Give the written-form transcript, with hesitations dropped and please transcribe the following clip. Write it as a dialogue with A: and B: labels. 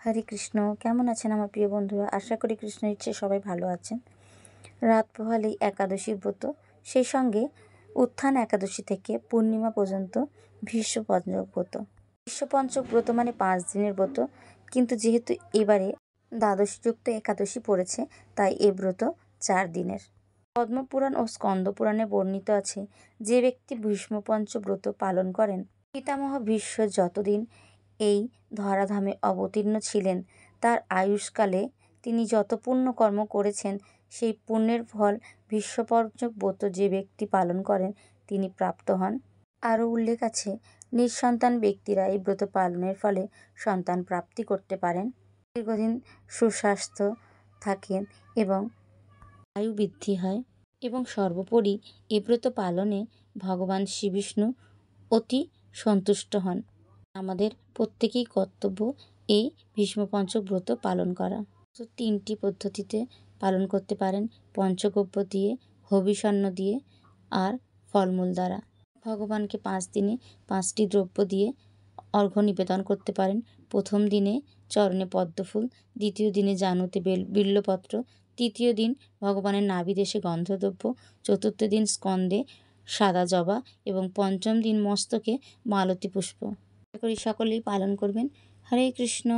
A: হরে কৃষ্ণ। কেমন আছেন আমার প্রিয় বন্ধুরা? আশা করি কৃষ্ণের ইচ্ছে সবাই ভালো আছেন। রাত পোহালেই একাদশীর ব্রত, সেই সঙ্গে উত্থান একাদশী থেকে পূর্ণিমা পর্যন্ত ভীষ্ম পঞ্চক ব্রত। ভীষ্ম পঞ্চক ব্রত মানে 5 দিনের ব্রত, কিন্তু যেহেতু এবারে দ্বাদশীযুক্ত একাদশী পড়েছে, তাই এ ব্রত 4 দিনের। পদ্মপুরাণ ও স্কন্দ পুরাণে বর্ণিত আছে, যে ব্যক্তি ভীষ্ম পঞ্চ ব্রত পালন করেন, পিতামহ ভীষ্ম যতদিন এই ধরাধামে অবতীর্ণ ছিলেন, তার আয়ুষ্কালে তিনি যত পুণ্যকর্ম করেছেন, সেই পুণ্যের ফল ভীষ্ম পঞ্চক ব্রত যে ব্যক্তি পালন করেন তিনি প্রাপ্ত হন। আরও উল্লেখ আছে, নিঃসন্তান ব্যক্তিরা এই ব্রত পালনের ফলে সন্তান প্রাপ্তি করতে পারেন, দীর্ঘদিন সুস্বাস্থ্য থাকেন এবং আয়ু বৃদ্ধি হয়, এবং সর্বোপরি এই ব্রত পালনে ভগবান শ্রীবিষ্ণু অতি সন্তুষ্ট হন। আমাদের প্রত্যেকেই কর্তব্য এই ভীষ্ম পঞ্চক ব্রত পালন করা। 3টি পদ্ধতিতে পালন করতে পারেন: পঞ্চগব্য দিয়ে, হবিষান্ন দিয়ে, আর ফলমূল দ্বারা। ভগবানকে 5 দিনে 5টি দ্রব্য দিয়ে অর্ঘ্য নিবেদন করতে পারেন। প্রথম দিনে চরণে পদ্মফুল, দ্বিতীয় দিনে জানুতে বিল্বপত্র, তৃতীয় দিন ভগবানের নাভিদেশে গন্ধদ্রব্য, চতুর্থ দিন স্কন্দে সাদা জবা এবং পঞ্চম দিন মস্তকে মালতী পুষ্প। আশা করি সকলেই পালন করবেন। হরে কৃষ্ণ।